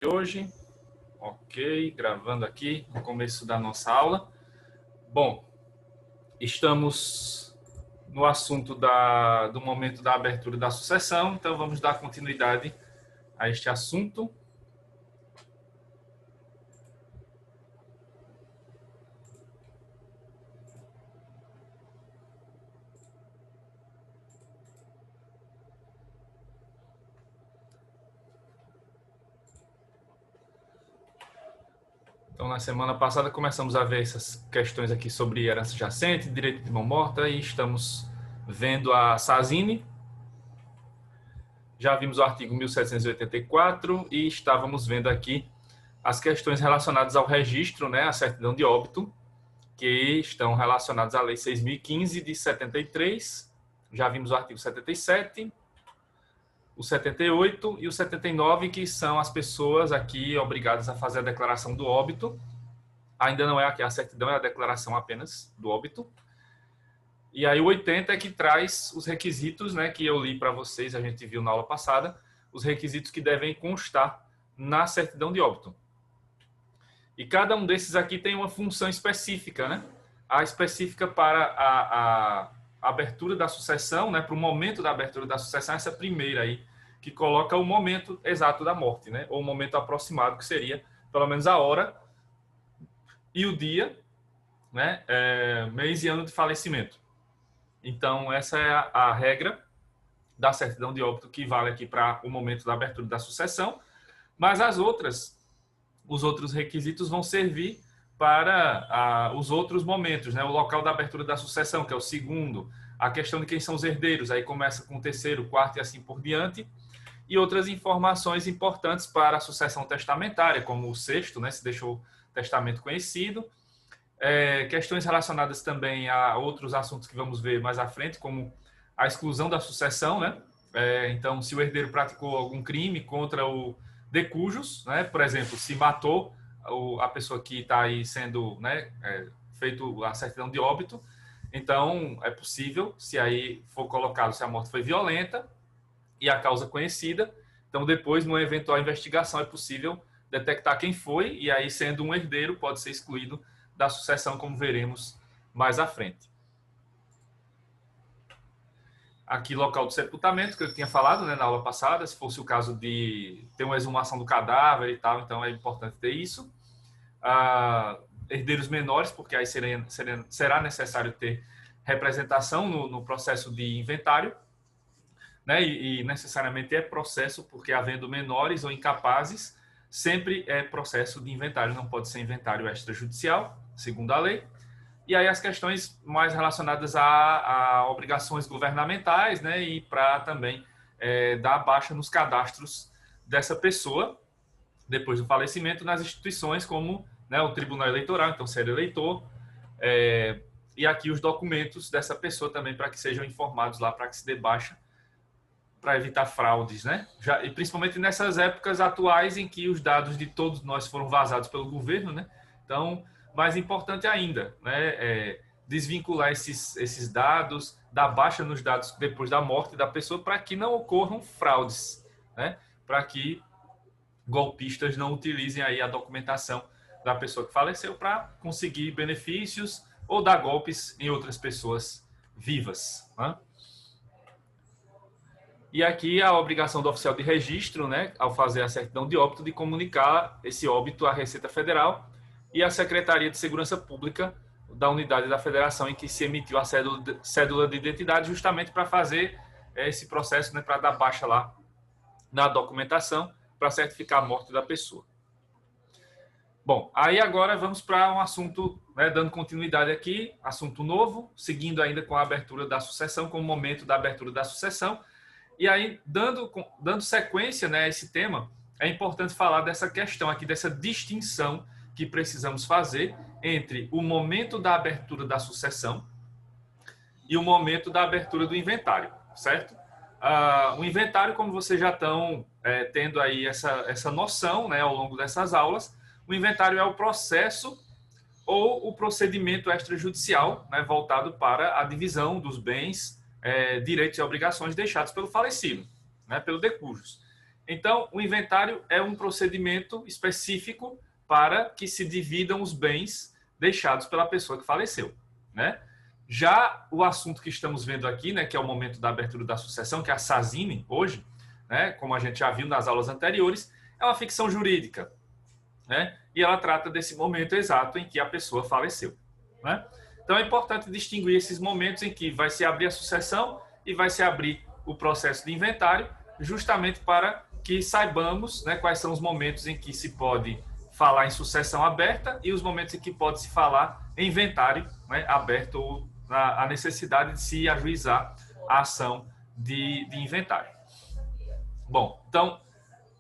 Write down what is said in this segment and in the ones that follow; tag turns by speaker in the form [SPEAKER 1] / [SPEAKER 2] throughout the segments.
[SPEAKER 1] Hoje, ok, gravando aqui no começo da nossa aula. Bom, estamos no assunto do momento da abertura da sucessão, então vamos dar continuidade a este assunto. Então, na semana passada, começamos a ver essas questões aqui sobre herança jacente, direito de mão morta, e estamos vendo a Sazini. Já vimos o artigo 1784 e estávamos vendo aqui as questões relacionadas ao registro, né, a certidão de óbito, que estão relacionados à Lei 6.015 de 73. Já vimos o artigo 77, o 78 e o 79, que são as pessoas aqui obrigadas a fazer a declaração do óbito. Ainda não é aqui a certidão, é a declaração apenas do óbito. E aí o 80 é que traz os requisitos, né, que eu li para vocês, a gente viu na aula passada, os requisitos que devem constar na certidão de óbito. E cada um desses aqui tem uma função específica, né? A específica para a abertura da sucessão, né? Para o momento da abertura da sucessão, essa primeira aí, que coloca o momento exato da morte, né? Ou o momento aproximado, que seria pelo menos a hora e o dia, né? Mês e ano de falecimento. Então, essa é a regra da certidão de óbito que vale aqui para o momento da abertura da sucessão. Mas os outros requisitos vão servir para os outros momentos, né? O local da abertura da sucessão, que é o segundo, a questão de quem são os herdeiros, aí começa com o terceiro, quarto e assim por diante, e outras informações importantes para a sucessão testamentária, como o sexto, né? Se deixou o testamento conhecido, questões relacionadas também a outros assuntos que vamos ver mais à frente, como a exclusão da sucessão, né? Então, se o herdeiro praticou algum crime contra o de cujos, né? Por exemplo, se matou a pessoa que está aí sendo, né, feito a certidão de óbito, então é possível, se aí for colocado se a morte foi violenta e a causa conhecida, então depois, numa eventual investigação, é possível detectar quem foi e aí, sendo um herdeiro, pode ser excluído da sucessão, como veremos mais à frente. Aqui, local do sepultamento, que eu tinha falado, né, na aula passada, se fosse o caso de ter uma exumação do cadáver e tal, então é importante ter isso. Herdeiros menores, porque aí será necessário ter representação no processo de inventário, né, e necessariamente é processo, porque havendo menores ou incapazes, sempre é processo de inventário, não pode ser inventário extrajudicial, segundo a lei. E aí as questões mais relacionadas a obrigações governamentais, né, e para também dar baixa nos cadastros dessa pessoa, depois do falecimento, nas instituições como, né, o Tribunal Eleitoral, então ser eleitor, e aqui os documentos dessa pessoa também, para que sejam informados lá, para que se dê baixa, para evitar fraudes, né? E principalmente nessas épocas atuais em que os dados de todos nós foram vazados pelo governo, né? Então, mais importante ainda, né, desvincular esses dados, dar baixa nos dados depois da morte da pessoa, para que não ocorram fraudes, né? Para que golpistas não utilizem aí a documentação da pessoa que faleceu para conseguir benefícios ou dar golpes em outras pessoas vivas, né? E aqui a obrigação do oficial de registro, né, ao fazer a certidão de óbito, de comunicar esse óbito à Receita Federal e à Secretaria de Segurança Pública da unidade da federação em que se emitiu a cédula de identidade, justamente para fazer esse processo, né, para dar baixa lá na documentação, para certificar a morte da pessoa. Bom, aí agora vamos para um assunto, né, dando continuidade aqui, assunto novo, seguindo ainda com a abertura da sucessão, com o momento da abertura da sucessão. E aí, dando sequência, né, a esse tema, é importante falar dessa questão aqui, dessa distinção que precisamos fazer entre o momento da abertura da sucessão e o momento da abertura do inventário, certo? O inventário, como vocês já estão tendo aí essa noção, né, ao longo dessas aulas, o inventário é o processo ou o procedimento extrajudicial, né, voltado para a divisão dos bens, direitos e obrigações deixados pelo falecido, né, pelo de cujos. Então, o inventário é um procedimento específico para que se dividam os bens deixados pela pessoa que faleceu, né? Já o assunto que estamos vendo aqui, né, que é o momento da abertura da sucessão, que é a SASINE hoje, né, como a gente já viu nas aulas anteriores, é uma ficção jurídica, né? E ela trata desse momento exato em que a pessoa faleceu, né? Então é importante distinguir esses momentos em que vai se abrir a sucessão e vai se abrir o processo de inventário, justamente para que saibamos, né, quais são os momentos em que se pode falar em sucessão aberta e os momentos em que pode se falar em inventário, né, aberto, ou a necessidade de se ajuizar a ação de inventário. Bom, então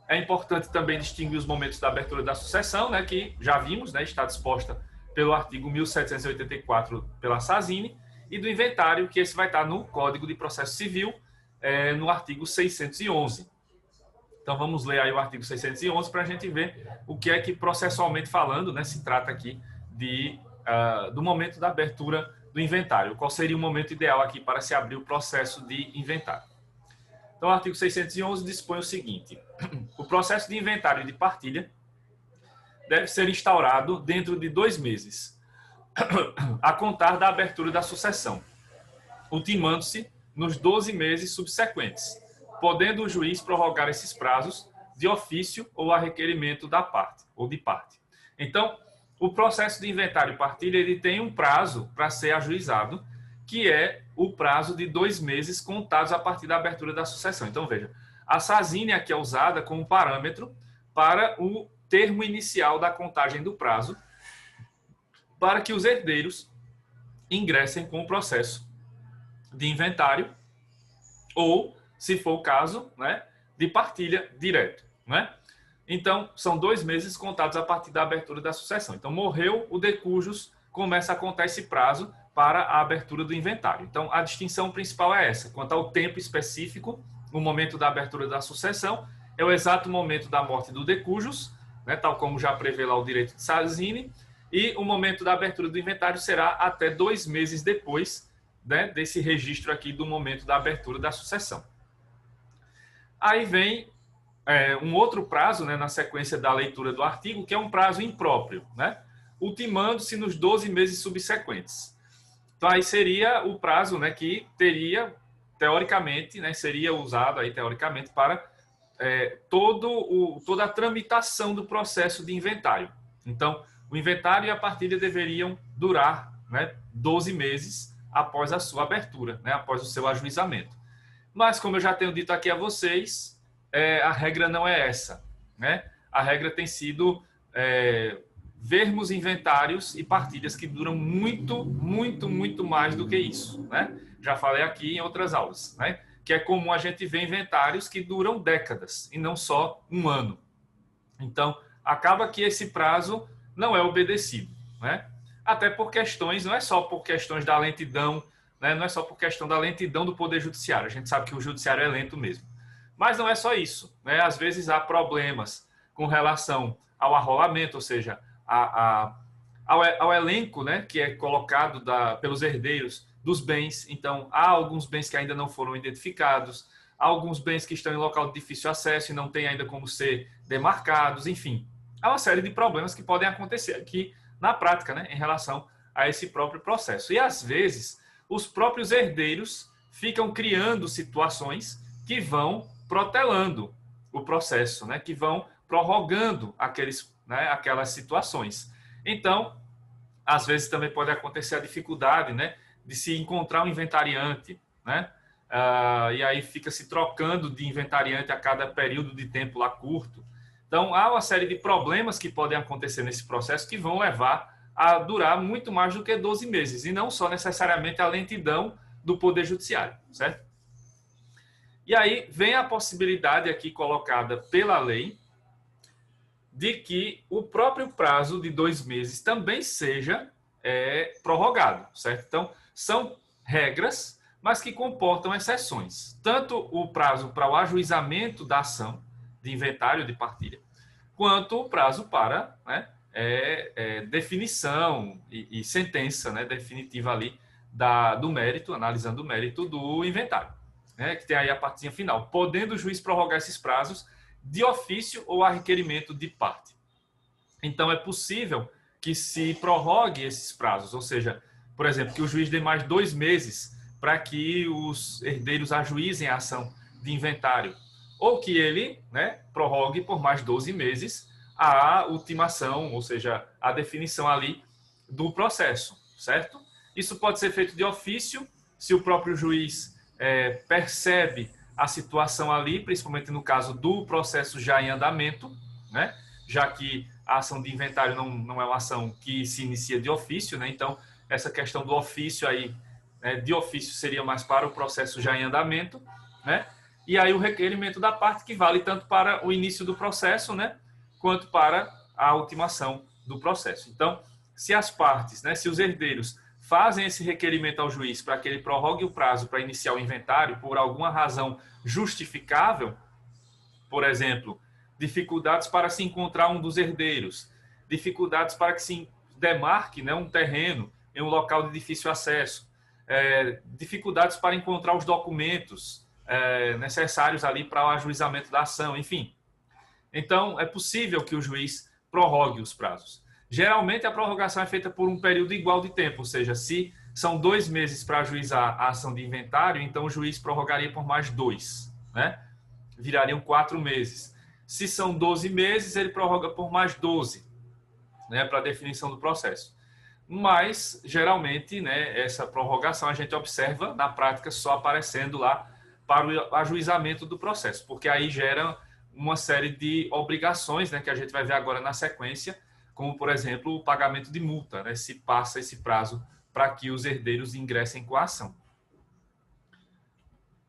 [SPEAKER 1] é importante também distinguir os momentos da abertura da sucessão, né, que já vimos, né, está disposta pelo artigo 1784 pela SASINE, e do inventário, que esse vai estar no Código de Processo Civil, no artigo 611. Então, vamos ler aí o artigo 611 para a gente ver o que é que, processualmente falando, né, se trata aqui do momento da abertura do inventário. Qual seria o momento ideal aqui para se abrir o processo de inventário? Então, o artigo 611 dispõe o seguinte: o processo de inventário e de partilha deve ser instaurado dentro de 2 meses, a contar da abertura da sucessão, ultimando-se nos 12 meses subsequentes, podendo o juiz prorrogar esses prazos de ofício ou a requerimento da parte ou de parte. Então, o processo de inventário e partilha ele tem um prazo para ser ajuizado, que é o prazo de 2 meses contados a partir da abertura da sucessão. Então, veja, a SASINE aqui é usada como parâmetro para o termo inicial da contagem do prazo, para que os herdeiros ingressem com o processo de inventário ou, se for o caso, né, de partilha direto, né? Então, são 2 meses contados a partir da abertura da sucessão. Então, morreu o de cujos, começa a contar esse prazo para a abertura do inventário. Então, a distinção principal é essa. Quanto ao tempo específico, o momento da abertura da sucessão é o exato momento da morte do de cujos, né, tal como já prevê lá o direito de SASINE, e o momento da abertura do inventário será até 2 meses depois, né, desse registro aqui do momento da abertura da sucessão. Aí vem um outro prazo, né, na sequência da leitura do artigo, que é um prazo impróprio, né, ultimando-se nos 12 meses subsequentes. Então, aí seria o prazo, né, que teria, teoricamente, né, seria usado aí, teoricamente, para toda a tramitação do processo de inventário. Então, o inventário e a partilha deveriam durar, né, 12 meses após a sua abertura, né, após o seu ajuizamento. Mas, como eu já tenho dito aqui a vocês, a regra não é essa, né? A regra tem sido vermos inventários e partilhas que duram muito, muito, muito mais do que isso, né? Já falei aqui em outras aulas, né? Que é comum a gente ver inventários que duram décadas e não só 1 ano. Então, acaba que esse prazo não é obedecido, né? Até por questões, não é só por questões da lentidão, né? Não é só por questão da lentidão do Poder Judiciário. A gente sabe que o Judiciário é lento mesmo. Mas não é só isso, né? Às vezes há problemas com relação ao arrolamento, ou seja, ao elenco, né, que é colocado pelos herdeiros dos bens. Então, há alguns bens que ainda não foram identificados, há alguns bens que estão em local de difícil acesso e não tem ainda como ser demarcados, enfim. Há uma série de problemas que podem acontecer aqui na prática, né, em relação a esse próprio processo. E, às vezes, os próprios herdeiros ficam criando situações que vão protelando o processo, né, que vão prorrogando aquelas situações. Então, às vezes também pode acontecer a dificuldade, né, de se encontrar um inventariante, né, e aí fica se trocando de inventariante a cada período de tempo lá curto. Então, há uma série de problemas que podem acontecer nesse processo que vão levar a durar muito mais do que 12 meses, e não só necessariamente a lentidão do Poder Judiciário, certo? E aí vem a possibilidade aqui colocada pela lei de que o próprio prazo de 2 meses também seja prorrogado, certo? Então, são regras, mas que comportam exceções. Tanto o prazo para o ajuizamento da ação de inventário de partilha, quanto o prazo para, né, definição e sentença, né, definitiva ali do mérito, analisando o mérito do inventário, né, que tem aí a partezinha final. Podendo o juiz prorrogar esses prazos de ofício ou a requerimento de parte. Então, é possível que se prorrogue esses prazos, ou seja, por exemplo, que o juiz dê mais 2 meses para que os herdeiros ajuizem a ação de inventário, ou que ele, né, prorrogue por mais 12 meses a ultimação, ou seja, a definição ali do processo, certo? Isso pode ser feito de ofício, se o próprio juiz percebe a situação ali, principalmente no caso do processo já em andamento, né? Já que a ação de inventário não é uma ação que se inicia de ofício, né? Então, essa questão do ofício aí, de ofício seria mais para o processo já em andamento, né? E aí o requerimento da parte, que vale tanto para o início do processo, né, quanto para a ultimação do processo. Então, se as partes, né, se os herdeiros fazem esse requerimento ao juiz para que ele prorrogue o prazo para iniciar o inventário por alguma razão justificável, por exemplo, dificuldades para se encontrar um dos herdeiros, dificuldades para que se demarque, né, um terreno em um local de difícil acesso, dificuldades para encontrar os documentos necessários ali para o ajuizamento da ação, enfim. Então, é possível que o juiz prorrogue os prazos. Geralmente, a prorrogação é feita por um período igual de tempo, ou seja, se são 2 meses para ajuizar a ação de inventário, então o juiz prorrogaria por mais 2, né? Virariam 4 meses. Se são 12 meses, ele prorroga por mais 12, né, para a definição do processo. Mas, geralmente, né, essa prorrogação a gente observa na prática só aparecendo lá para o ajuizamento do processo, porque aí gera uma série de obrigações, né, que a gente vai ver agora na sequência, como, por exemplo, o pagamento de multa, né, se passa esse prazo para que os herdeiros ingressem com a ação.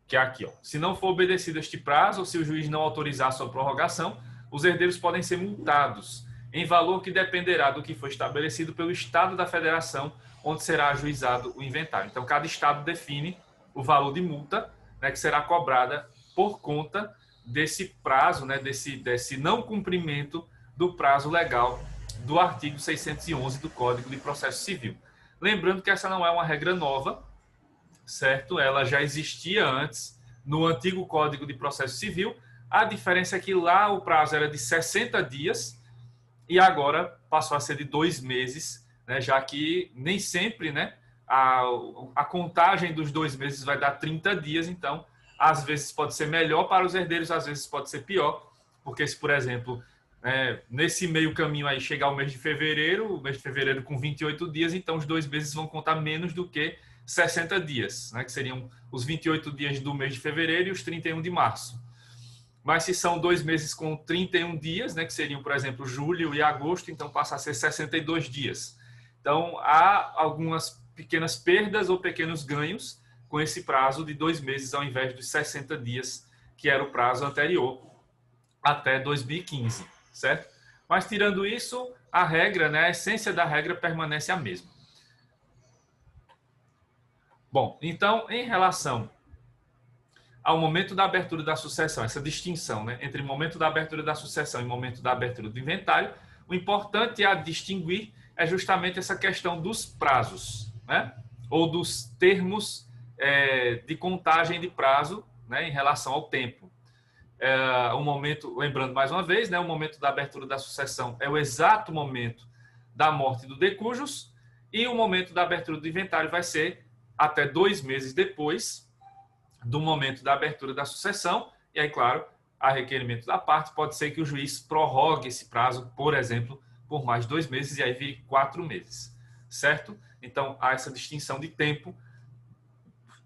[SPEAKER 1] Que é aqui, ó. Se não for obedecido este prazo, ou se o juiz não autorizar a sua prorrogação, os herdeiros podem ser multados em valor que dependerá do que foi estabelecido pelo Estado da Federação, onde será ajuizado o inventário. Então, cada Estado define o valor de multa, né, que será cobrada por conta desse prazo, né, desse não cumprimento do prazo legal do artigo 611 do Código de Processo Civil. Lembrando que essa não é uma regra nova, certo? Ela já existia antes no antigo Código de Processo Civil. A diferença é que lá o prazo era de 60 dias e agora passou a ser de 2 meses, né? Já que nem sempre, né, a contagem dos 2 meses vai dar 30 dias, então às vezes pode ser melhor para os herdeiros, às vezes pode ser pior, porque se, por exemplo, nesse meio caminho aí chegar o mês de fevereiro com 28 dias, então os 2 meses vão contar menos do que 60 dias, né, que seriam os 28 dias do mês de fevereiro e os 31 de março. Mas se são 2 meses com 31 dias, né, que seriam, por exemplo, julho e agosto, então passa a ser 62 dias. Então, há algumas pequenas perdas ou pequenos ganhos com esse prazo de 2 meses ao invés dos 60 dias, que era o prazo anterior, até 2015, certo? Mas, tirando isso, a regra, né, a essência da regra permanece a mesma. Bom, então, em relação ao momento da abertura da sucessão, essa distinção, né, entre momento da abertura da sucessão e momento da abertura do inventário, o importante a distinguir é justamente essa questão dos prazos, né, ou dos termos de contagem de prazo, né, em relação ao tempo. O momento, lembrando mais uma vez, né, o momento da abertura da sucessão é o exato momento da morte do de cujus, e o momento da abertura do inventário vai ser até 2 meses depois do momento da abertura da sucessão, e aí, claro, a requerimento da parte, pode ser que o juiz prorrogue esse prazo, por exemplo, por mais 2 meses, e aí vire 4 meses, certo? Então, há essa distinção de tempo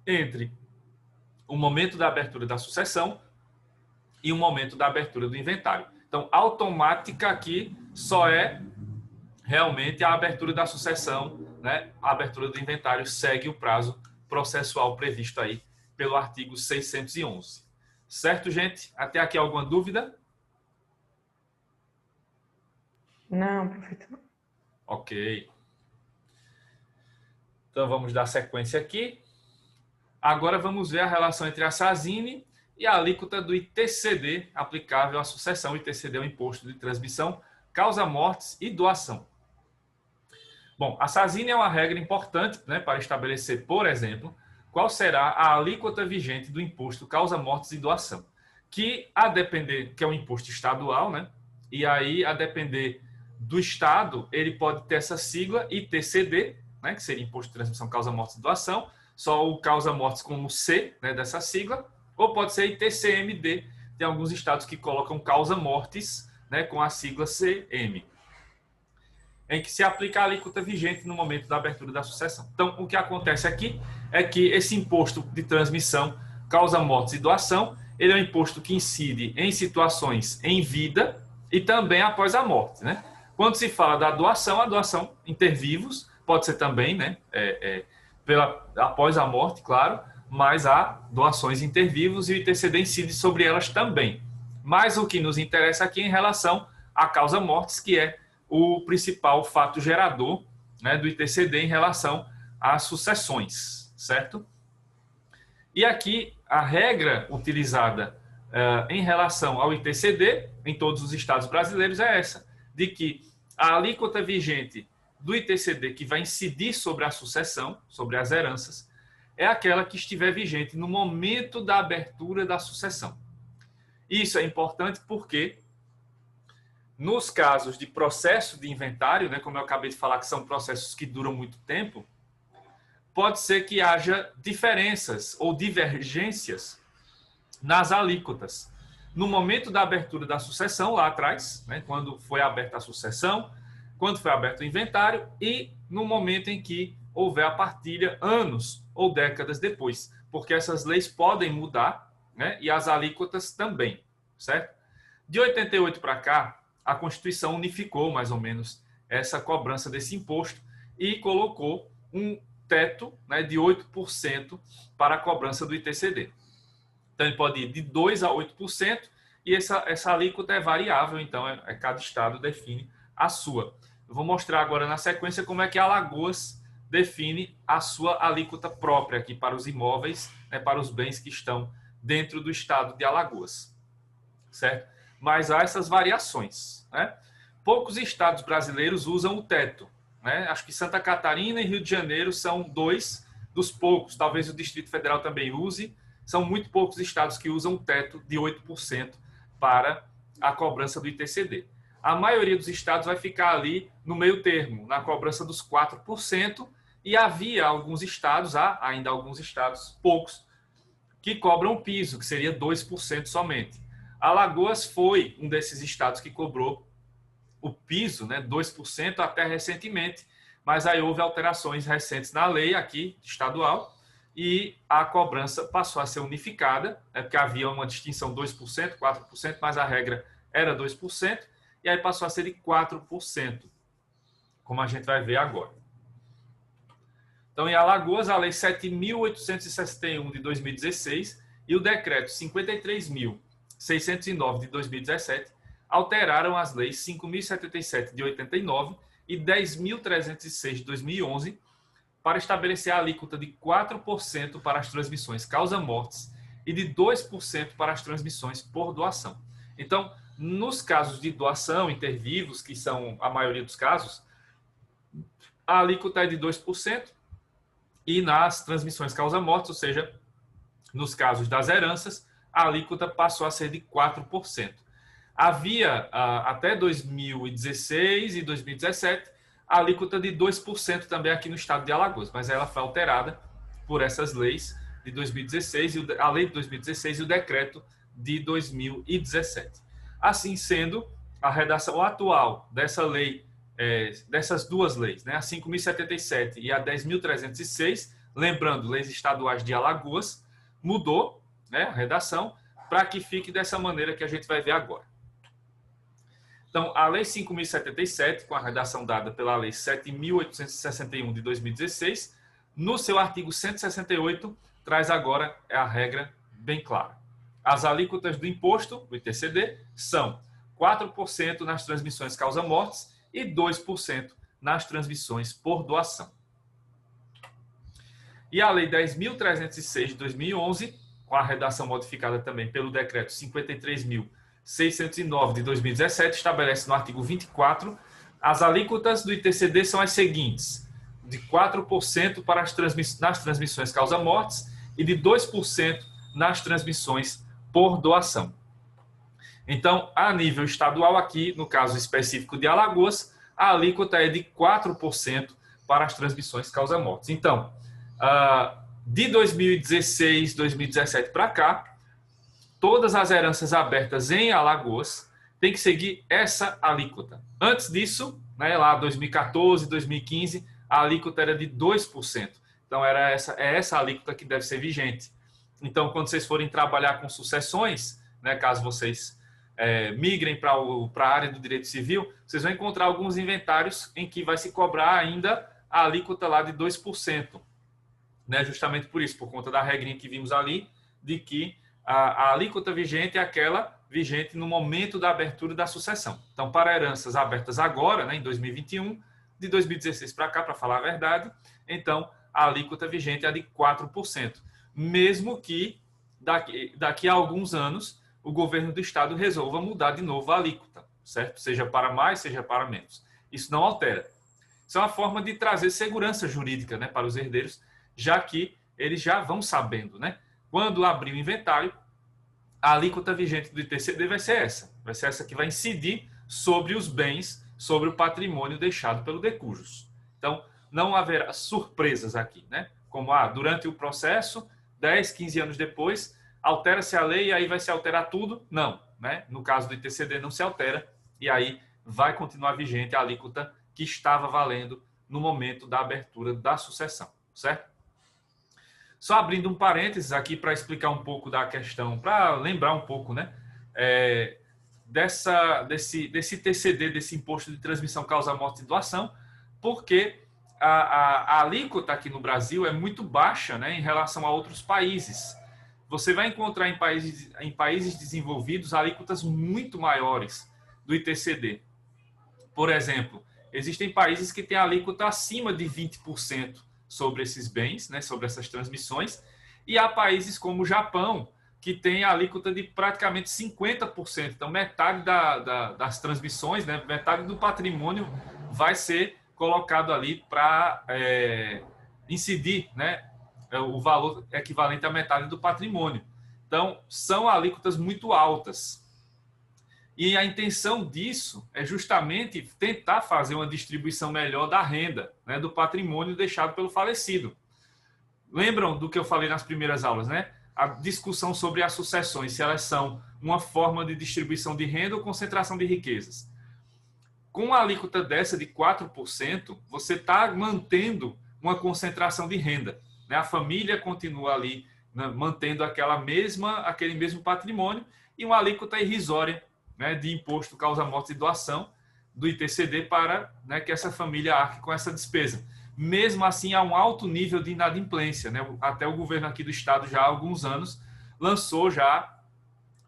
[SPEAKER 1] entre o momento da abertura da sucessão e o momento da abertura do inventário. Então, automática aqui só é realmente a abertura da sucessão, né? A abertura do inventário segue o prazo processual previsto aí pelo artigo 611. Certo, gente? Até aqui alguma dúvida?
[SPEAKER 2] Não, professor.
[SPEAKER 1] Ok. Então, vamos dar sequência aqui. Agora, vamos ver a relação entre a SASINE e a alíquota do ITCD aplicável à sucessão. O ITCD é o Imposto de Transmissão, Causa-Mortes e Doação. Bom, a SASINE é uma regra importante, né, para estabelecer, por exemplo, qual será a alíquota vigente do imposto causa-mortes e doação, que a depender, que é um imposto estadual, né? E aí, a depender do estado, ele pode ter essa sigla ITCD, né? Que seria Imposto de Transmissão, Causa, Mortes e Doação, só o Causa, Mortes como C, né? Dessa sigla, ou pode ser ITCMD, tem alguns estados que colocam Causa, Mortes, né? Com a sigla CM, em que se aplica a alíquota vigente no momento da abertura da sucessão. Então, o que acontece aqui é que esse imposto de transmissão, causa, mortes e doação, ele é um imposto que incide em situações em vida e também após a morte, né? Quando se fala da doação, a doação inter vivos pode ser também, né? Após a morte, claro, mas há doações inter vivos e o ITCD incide sobre elas também. Mas o que nos interessa aqui é em relação à causa mortes, que é o principal fato gerador, né, do ITCD em relação às sucessões, certo? E aqui a regra utilizada em relação ao ITCD em todos os estados brasileiros é essa, de que a alíquota vigente do ITCD que vai incidir sobre a sucessão, sobre as heranças, é aquela que estiver vigente no momento da abertura da sucessão. Isso é importante porque nos casos de processo de inventário, né, como eu acabei de falar, que são processos que duram muito tempo, pode ser que haja diferenças ou divergências nas alíquotas. No momento da abertura da sucessão, lá atrás, né, quando foi aberta a sucessão, quando foi aberto o inventário e no momento em que houver a partilha, anos ou décadas depois, porque essas leis podem mudar, né, e as alíquotas também, certo? De 88 para cá, a Constituição unificou mais ou menos essa cobrança desse imposto e colocou um teto, né, de 8% para a cobrança do ITCD. Então, ele pode ir de 2% a 8% e essa alíquota é variável, então cada estado define a sua. Eu vou mostrar agora na sequência como é que Alagoas define a sua alíquota própria aqui para os imóveis, né, para os bens que estão dentro do estado de Alagoas, certo? Mas há essas variações, né? Poucos estados brasileiros usam o teto, né? Acho que Santa Catarina e Rio de Janeiro são dois dos poucos, talvez o Distrito Federal também use, são muito poucos estados que usam o teto de 8% para a cobrança do ITCD. A maioria dos estados vai ficar ali no meio termo, na cobrança dos 4%, e havia alguns estados, há ainda alguns estados, poucos, que cobram o piso, que seria 2% somente. Alagoas foi um desses estados que cobrou o piso, né, 2% até recentemente, mas aí houve alterações recentes na lei aqui estadual e a cobrança passou a ser unificada, né, porque havia uma distinção 2%, 4%, mas a regra era 2%, e aí passou a ser de 4%, como a gente vai ver agora. Então, em Alagoas, a Lei 7.861 de 2016 e o Decreto 53.609 de 2017 alteraram as leis 5.077 de 89 e 10.306 de 2011 para estabelecer a alíquota de 4% para as transmissões causa-mortes e de 2% para as transmissões por doação. Então, nos casos de doação intervivos, que são a maioria dos casos, a alíquota é de 2%, e nas transmissões causa-mortes, ou seja, nos casos das heranças, a alíquota passou a ser de 4%. Havia, até 2016 e 2017, a alíquota de 2% também aqui no estado de Alagoas, mas ela foi alterada por essas leis de 2016, a lei de 2016 e o decreto de 2017. Assim sendo, a redação atual dessa lei, dessas duas leis, né, a 5.077 e a 10.306, lembrando, leis estaduais de Alagoas, mudou, né, a redação para que fique dessa maneira que a gente vai ver agora. Então, a Lei 5.077, com a redação dada pela Lei 7.861 de 2016, no seu artigo 168, traz agora a regra bem clara. As alíquotas do imposto, do ITCD, são 4% nas transmissões causa-mortes e 2% nas transmissões por doação. E a Lei 10.306 de 2011, com a redação modificada também pelo Decreto 53.609 de 2017, estabelece no artigo 24, as alíquotas do ITCD são as seguintes: de 4% para nas transmissões causa-mortes e de 2% nas transmissões por doação. Então, a nível estadual aqui, no caso específico de Alagoas, a alíquota é de 4% para as transmissões causa-mortes. Então, de 2016, 2017 para cá, todas as heranças abertas em Alagoas têm que seguir essa alíquota. Antes disso, né, lá 2014, 2015, a alíquota era de 2%. Então, é essa alíquota que deve ser vigente. Então, quando vocês forem trabalhar com sucessões, né, caso vocês migrem para a área do direito civil, vocês vão encontrar alguns inventários em que vai se cobrar ainda a alíquota lá de 2%. Né, justamente por isso, por conta da regrinha que vimos ali, de que a alíquota vigente é aquela vigente no momento da abertura da sucessão. Então, para heranças abertas agora, né, em 2021, de 2016 para cá, para falar a verdade, então a alíquota vigente é de 4%. Mesmo que daqui a alguns anos o governo do estado resolva mudar de novo a alíquota, certo? Seja para mais, seja para menos. Isso não altera. Isso é uma forma de trazer segurança jurídica, né, para os herdeiros, já que eles já vão sabendo, né? Quando abrir o inventário, a alíquota vigente do ITCD vai ser essa que vai incidir sobre os bens, sobre o patrimônio deixado pelo decujus. Então, não haverá surpresas aqui, né? Como durante o processo, 10, 15 anos depois, altera-se a lei e aí vai se alterar tudo? Não, né? No caso do ITCD não se altera e aí vai continuar vigente a alíquota que estava valendo no momento da abertura da sucessão, certo? Só abrindo um parênteses aqui para explicar um pouco da questão, para lembrar um pouco, né, desse TCD, desse imposto de transmissão causa-morte e doação, porque a alíquota aqui no Brasil é muito baixa, né, em relação a outros países. Você vai encontrar em países desenvolvidos alíquotas muito maiores do ITCD. Por exemplo, existem países que têm alíquota acima de 20% sobre esses bens, né, sobre essas transmissões, e há países como o Japão, que tem a alíquota de praticamente 50%. Então, metade das transmissões, né, metade do patrimônio vai ser colocado ali para incidir, né, o valor equivalente à metade do patrimônio. Então, são alíquotas muito altas. E a intenção disso é justamente tentar fazer uma distribuição melhor da renda, né, do patrimônio deixado pelo falecido. Lembram do que eu falei nas primeiras aulas, né? A discussão sobre as sucessões, se elas são uma forma de distribuição de renda ou concentração de riquezas. Com a alíquota dessa de 4%, você está mantendo uma concentração de renda, né? A família continua ali, né, mantendo aquele mesmo patrimônio e uma alíquota irrisória, né, de imposto causa-morte e doação do ITCD para, né, que essa família arque com essa despesa. Mesmo assim, há um alto nível de inadimplência, né? Até o governo aqui do estado já há alguns anos lançou já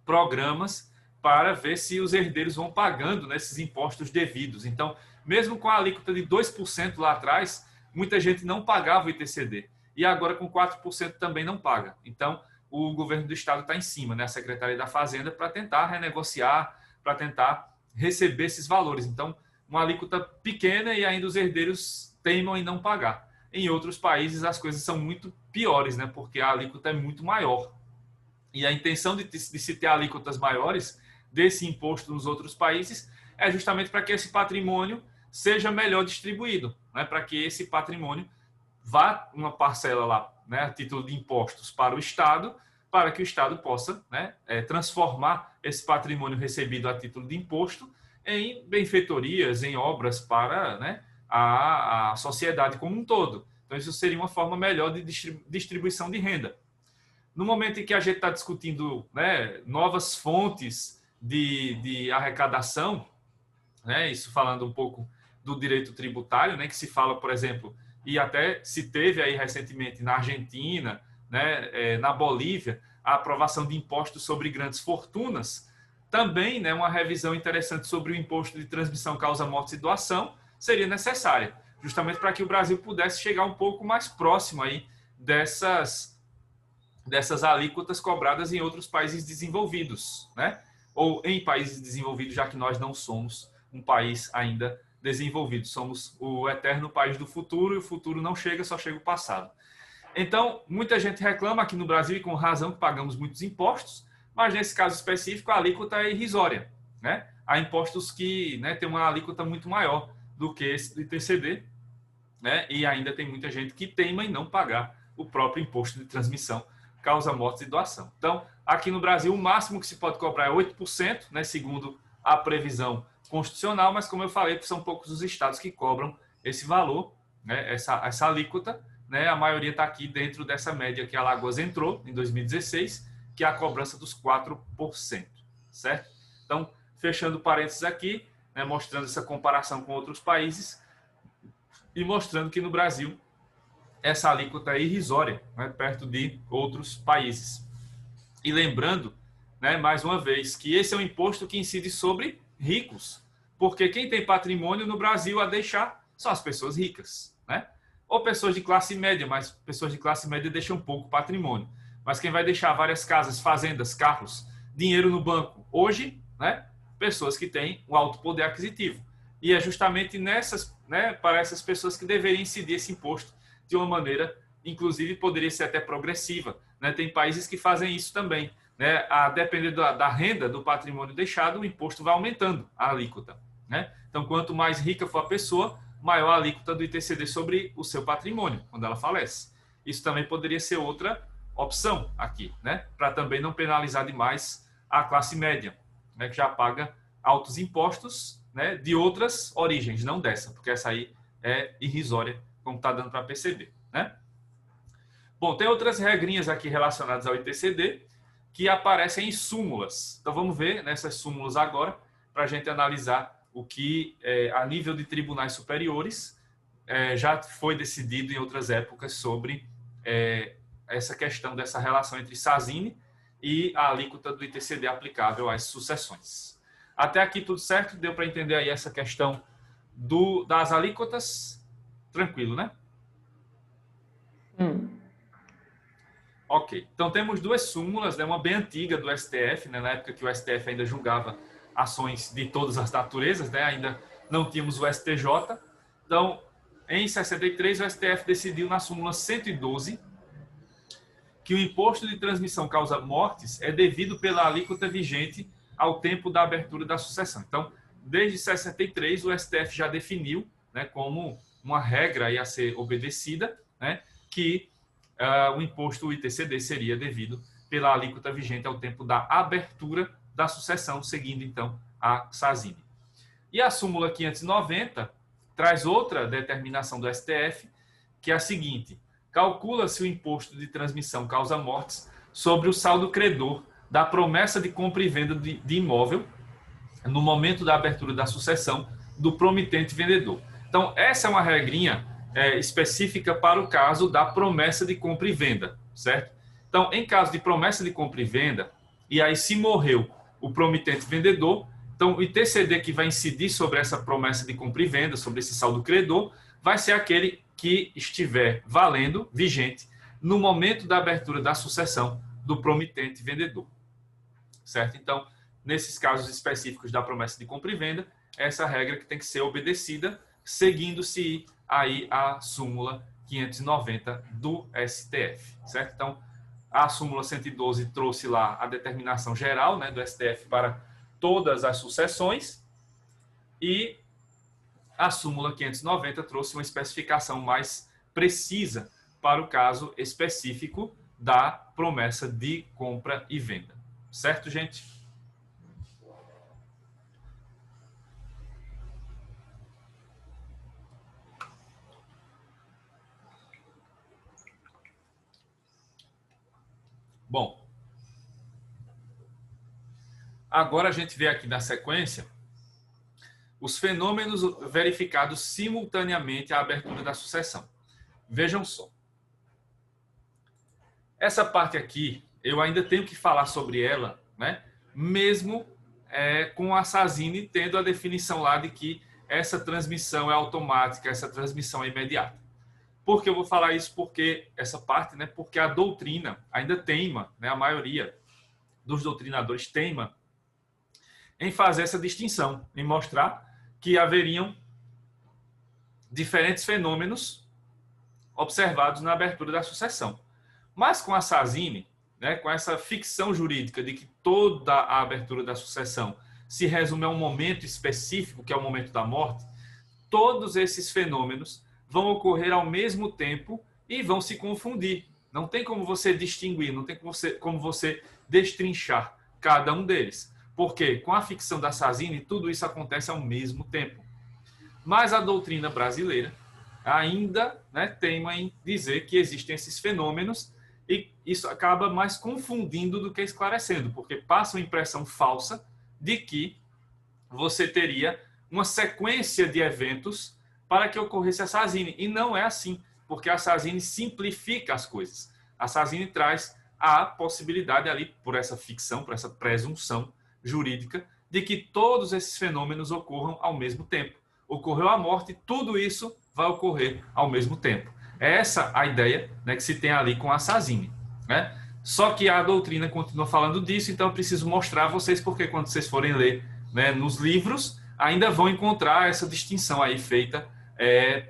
[SPEAKER 1] programas para ver se os herdeiros vão pagando, né, esses impostos devidos. Então, mesmo com a alíquota de 2% lá atrás, muita gente não pagava o ITCD. E agora com 4% também não paga. Então, o governo do estado está em cima, né, a Secretaria da Fazenda, para tentar renegociar, para tentar receber esses valores. Então, uma alíquota pequena e ainda os herdeiros teimam em não pagar. Em outros países, as coisas são muito piores, né, porque a alíquota é muito maior. E a intenção de se ter alíquotas maiores desse imposto nos outros países é justamente para que esse patrimônio seja melhor distribuído, né, para que esse patrimônio vá uma parcela lá, né, a título de impostos para o Estado, para que o Estado possa, né, transformar esse patrimônio recebido a título de imposto em benfeitorias, em obras para, né, a sociedade como um todo. Então, isso seria uma forma melhor de distribuição de renda. No momento em que a gente está discutindo, né, novas fontes de arrecadação, né, isso falando um pouco do direito tributário, né, que se fala, por exemplo, e até se teve aí recentemente na Argentina, né, na Bolívia, a aprovação de impostos sobre grandes fortunas, também, né, uma revisão interessante sobre o imposto de transmissão, causa-morte e doação seria necessária, justamente para que o Brasil pudesse chegar um pouco mais próximo aí dessas alíquotas cobradas em outros países desenvolvidos, né? Ou em países desenvolvidos, já que nós não somos um país ainda desenvolvido, somos o eterno país do futuro e o futuro não chega, só chega o passado. Então, muita gente reclama aqui no Brasil, e com razão, que pagamos muitos impostos, mas nesse caso específico a alíquota é irrisória, né? Há impostos que, né, tem uma alíquota muito maior do que esse do ITCD, né? E ainda tem muita gente que teima em não pagar o próprio imposto de transmissão, causa mortes e doação. Então, aqui no Brasil, o máximo que se pode cobrar é 8%, né, segundo a previsão constitucional, mas como eu falei, são poucos os estados que cobram esse valor, né, essa alíquota, né? A maioria está aqui dentro dessa média que a Alagoas entrou em 2016, que é a cobrança dos 4%, certo? Então, fechando parênteses aqui, né, mostrando essa comparação com outros países e mostrando que no Brasil essa alíquota é irrisória, né, perto de outros países. E lembrando, né, mais uma vez, que esse é um imposto que incide sobre ricos, porque quem tem patrimônio no Brasil a deixar são as pessoas ricas, né? Ou pessoas de classe média, mas pessoas de classe média deixam pouco patrimônio. Mas quem vai deixar várias casas, fazendas, carros, dinheiro no banco hoje, né? Pessoas que têm um alto poder aquisitivo. E é justamente nessas, né, para essas pessoas que deveriam incidir esse imposto de uma maneira, inclusive, poderia ser até progressiva, né? Tem países que fazem isso também, né? A depender da renda, do patrimônio deixado, o imposto vai aumentando a alíquota, né? Então, quanto mais rica for a pessoa, maior a alíquota do ITCD sobre o seu patrimônio, quando ela falece. Isso também poderia ser outra opção aqui, né? Para também não penalizar demais a classe média, né? Que já paga altos impostos, né? De outras origens, não dessa, porque essa aí é irrisória, como está dando para perceber, né? Bom, tem outras regrinhas aqui relacionadas ao ITCD que aparecem em súmulas. Então, vamos ver nessas súmulas agora, para a gente analisar o que, a nível de tribunais superiores, já foi decidido em outras épocas sobre essa questão dessa relação entre SASINE e a alíquota do ITCD aplicável às sucessões. Até aqui tudo certo? Deu para entender aí essa questão das alíquotas? Tranquilo, né? Ok. Então, temos duas súmulas, né? Uma bem antiga do STF, né? Na época que o STF ainda julgava ações de todas as naturezas, né? Ainda não tínhamos o STJ. Então, em 63, o STF decidiu na súmula 112 que o imposto de transmissão causa mortes é devido pela alíquota vigente ao tempo da abertura da sucessão. Então, desde 63, o STF já definiu, né, como uma regra a ser obedecida, né, que o imposto, o ITCD, seria devido pela alíquota vigente ao tempo da abertura da sucessão, seguindo, então, a SASINE. E a súmula 590 traz outra determinação do STF, que é a seguinte: calcula-se o imposto de transmissão causa mortes sobre o saldo credor da promessa de compra e venda de imóvel no momento da abertura da sucessão do promitente vendedor. Então, essa é uma regrinha específica para o caso da promessa de compra e venda, certo? Então, em caso de promessa de compra e venda, e aí se morreu o promitente vendedor, então o ITCD que vai incidir sobre essa promessa de compra e venda, sobre esse saldo credor, vai ser aquele que estiver valendo, vigente, no momento da abertura da sucessão do promitente vendedor, certo? Então, nesses casos específicos da promessa de compra e venda, essa regra que tem que ser obedecida, seguindo-se aí a súmula 590 do STF, certo? Então, a súmula 112 trouxe lá a determinação geral, né, do STF para todas as sucessões, e a súmula 590 trouxe uma especificação mais precisa para o caso específico da promessa de compra e venda. Certo, gente? Bom, agora a gente vê aqui na sequência os fenômenos verificados simultaneamente à abertura da sucessão. Vejam só. Essa parte aqui, eu ainda tenho que falar sobre ela, né? Mesmo com a SASINE tendo a definição lá de que essa transmissão é automática, essa transmissão é imediata. Por que eu vou falar isso? Porque essa parte, né? Porque a doutrina ainda teima, né? A maioria dos doutrinadores teima em fazer essa distinção, em mostrar que haveriam diferentes fenômenos observados na abertura da sucessão. Mas com a SASINE, né, com essa ficção jurídica de que toda a abertura da sucessão se resume a um momento específico, que é o momento da morte, todos esses fenômenos vão ocorrer ao mesmo tempo e vão se confundir. Não tem como você distinguir, não tem como você destrinchar cada um deles. Porque com a ficção da Sazini, tudo isso acontece ao mesmo tempo. Mas a doutrina brasileira ainda, né, teima em dizer que existem esses fenômenos e isso acaba mais confundindo do que esclarecendo, porque passa uma impressão falsa de que você teria uma sequência de eventos para que ocorresse a Sazini. E não é assim, porque a Sazini simplifica as coisas. A Sazini traz a possibilidade ali, por essa ficção, por essa presunção jurídica, de que todos esses fenômenos ocorram ao mesmo tempo. Ocorreu a morte, tudo isso vai ocorrer ao mesmo tempo. É essa a ideia, né, que se tem ali com a Sazini, né? Só que a doutrina continua falando disso, então eu preciso mostrar a vocês, porque quando vocês forem ler, né, nos livros, ainda vão encontrar essa distinção aí feita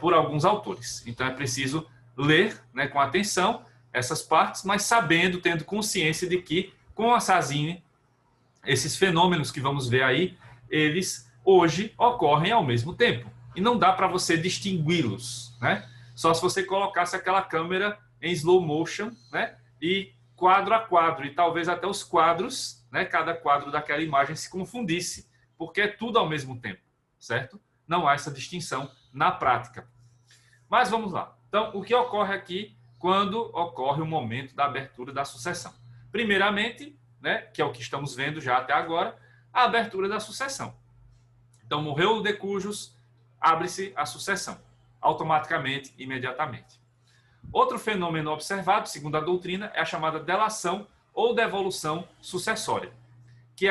[SPEAKER 1] por alguns autores. Então é preciso ler, né, com atenção essas partes, mas sabendo, tendo consciência de que com a Sazini, esses fenômenos que vamos ver aí, eles hoje ocorrem ao mesmo tempo. E não dá para você distingui-los, né? Só se você colocasse aquela câmera em slow motion, né? E quadro a quadro, e talvez até os quadros, né? Cada quadro daquela imagem se confundisse, porque é tudo ao mesmo tempo, certo? Não há essa distinção na prática. Mas vamos lá. Então, o que ocorre aqui quando ocorre o momento da abertura da sucessão? Primeiramente, né, que é o que estamos vendo já até agora, a abertura da sucessão. Então, morreu o de cujos, abre-se a sucessão, automaticamente, imediatamente. Outro fenômeno observado, segundo a doutrina, é a chamada delação ou devolução sucessória, que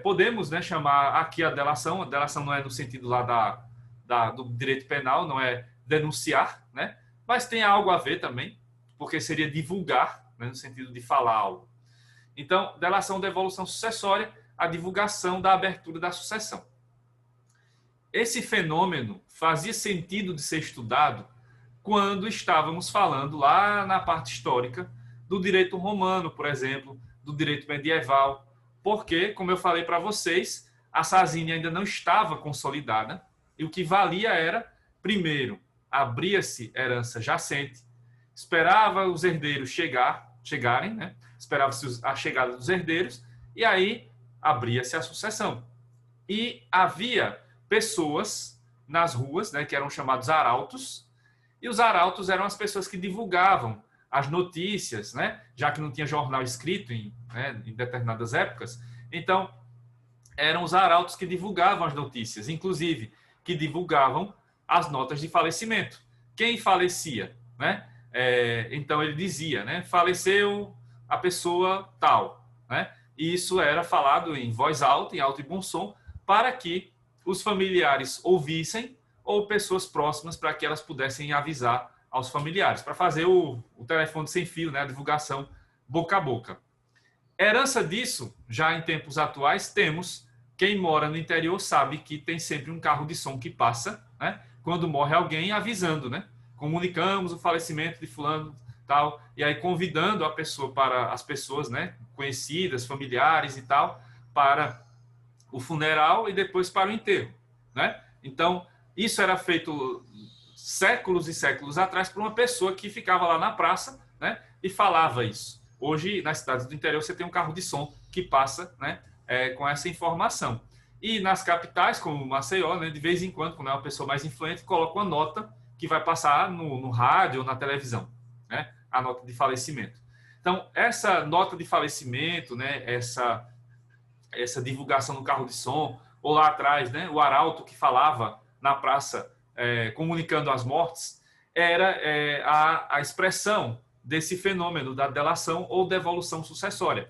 [SPEAKER 1] podemos, né, chamar aqui a delação não é no sentido lá do direito penal, não é denunciar, né, mas tem algo a ver também, porque seria divulgar, né, no sentido de falar algo. Então, delação ou devolução sucessória, a divulgação da abertura da sucessão. Esse fenômeno fazia sentido de ser estudado quando estávamos falando lá na parte histórica do direito romano, por exemplo, do direito medieval, porque, como eu falei para vocês, a Sazini ainda não estava consolidada e o que valia era, primeiro, abria-se herança jacente, esperava os herdeiros chegarem, né? Esperava-se a chegada dos herdeiros e aí abria-se a sucessão. E havia pessoas nas ruas, né, que eram chamados arautos, e os arautos eram as pessoas que divulgavam as notícias, né, já que não tinha jornal escrito em determinadas épocas. Então, eram os arautos que divulgavam as notícias, inclusive que divulgavam as notas de falecimento. Quem falecia, né? Então ele dizia, né, faleceu a pessoa tal, né? E isso era falado em voz alta, em alto e bom som, para que os familiares ouvissem ou pessoas próximas para que elas pudessem avisar aos familiares, para fazer o telefone sem fio, né, a divulgação boca a boca. Herança disso, já em tempos atuais, temos quem mora no interior sabe que tem sempre um carro de som que passa, né, quando morre alguém, avisando, né? Comunicamos o falecimento de fulano, tal, e aí convidando a pessoa para as pessoas, né, conhecidas, familiares e tal, para o funeral e depois para o enterro, né? Então, isso era feito séculos e séculos atrás por uma pessoa que ficava lá na praça, né, e falava isso. Hoje, nas cidades do interior, você tem um carro de som que passa, né, com essa informação. E nas capitais, como Maceió, né, de vez em quando é uma pessoa mais influente, coloca uma nota que vai passar no rádio ou na televisão, né, a nota de falecimento. Então, essa nota de falecimento, né, essa divulgação no carro de som, ou lá atrás, né, o arauto que falava na praça, comunicando as mortes, era a expressão desse fenômeno da delação ou devolução sucessória.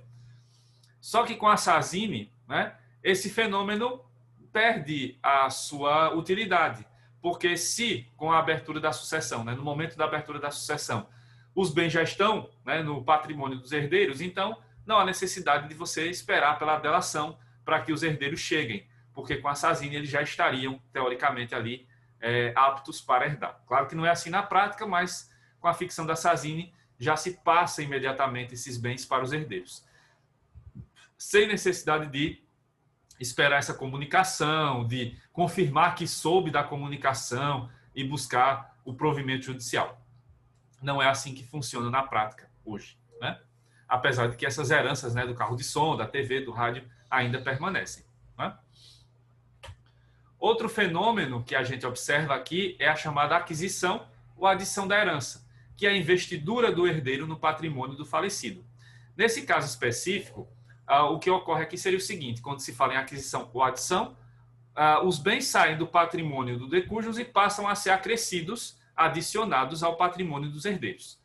[SPEAKER 1] Só que com a Sazini, né, esse fenômeno perde a sua utilidade, porque se com a abertura da sucessão, né, no momento da abertura da sucessão, os bens já estão, né, no patrimônio dos herdeiros, então não há necessidade de você esperar pela delação para que os herdeiros cheguem, porque com a Sazini eles já estariam, teoricamente, ali aptos para herdar. Claro que não é assim na prática, mas com a ficção da Sazini, já se passa imediatamente esses bens para os herdeiros, sem necessidade de esperar essa comunicação, de confirmar que soube da comunicação e buscar o provimento judicial. Não é assim que funciona na prática hoje, né? Apesar de que essas heranças, né, do carro de som, da TV, do rádio, ainda permanecem, né? Outro fenômeno que a gente observa aqui é a chamada aquisição ou adição da herança, que é a investidura do herdeiro no patrimônio do falecido. Nesse caso específico, o que ocorre aqui seria o seguinte: quando se fala em aquisição ou adição, os bens saem do patrimônio do decujus e passam a ser acrescidos, adicionados ao patrimônio dos herdeiros.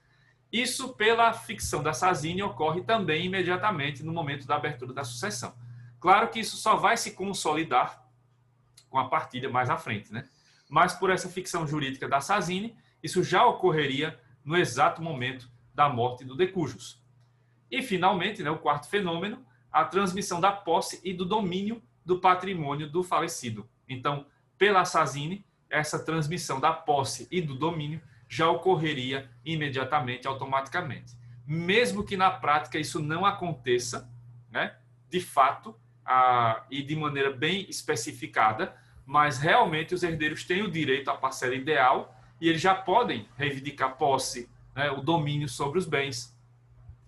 [SPEAKER 1] Isso, pela ficção da Sazini, ocorre também imediatamente no momento da abertura da sucessão. Claro que isso só vai se consolidar com a partilha mais à frente, né? Mas por essa ficção jurídica da Sazini, isso já ocorreria no exato momento da morte do decujus. E, finalmente, né, o quarto fenômeno, a transmissão da posse e do domínio do patrimônio do falecido. Então, pela Sazini, essa transmissão da posse e do domínio já ocorreria imediatamente, automaticamente. Mesmo que na prática isso não aconteça, né, de fato, e de maneira bem especificada, mas realmente os herdeiros têm o direito à parcela ideal e eles já podem reivindicar posse, né, o domínio sobre os bens,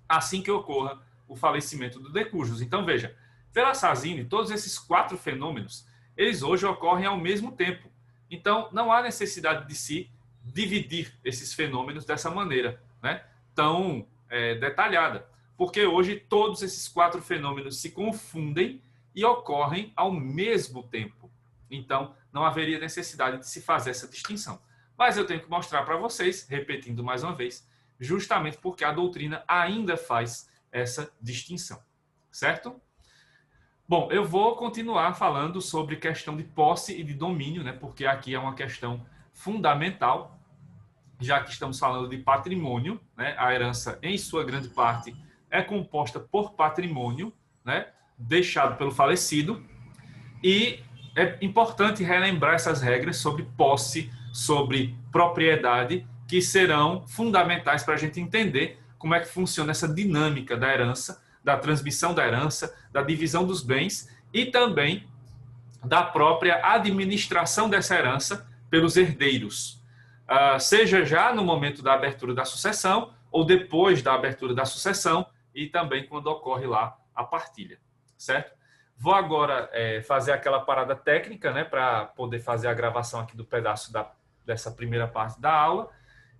[SPEAKER 1] assim que ocorra o falecimento do decujus. Então, veja, pela Sazini, todos esses quatro fenômenos, eles hoje ocorrem ao mesmo tempo. Então, não há necessidade de se dividir esses fenômenos dessa maneira, né, tão detalhada, porque hoje todos esses quatro fenômenos se confundem e ocorrem ao mesmo tempo. Então, não haveria necessidade de se fazer essa distinção. Mas eu tenho que mostrar para vocês, repetindo mais uma vez, justamente porque a doutrina ainda faz essa distinção, certo? Bom, eu vou continuar falando sobre questão de posse e de domínio, né? Porque aqui é uma questão fundamental, já que estamos falando de patrimônio, né? A herança, em sua grande parte, é composta por patrimônio, né, deixado pelo falecido, e é importante relembrar essas regras sobre posse, sobre propriedade, que serão fundamentais para a gente entender como é que funciona essa dinâmica da herança, da transmissão da herança, da divisão dos bens e também da própria administração dessa herança pelos herdeiros, seja já no momento da abertura da sucessão ou depois da abertura da sucessão e também quando ocorre lá a partilha, certo? Vou agora fazer aquela parada técnica, né, para poder fazer a gravação aqui do pedaço dessa primeira parte da aula.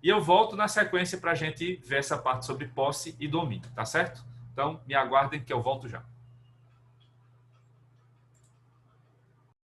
[SPEAKER 1] E eu volto na sequência para a gente ver essa parte sobre posse e domínio, tá certo? Então, me aguardem que eu volto já.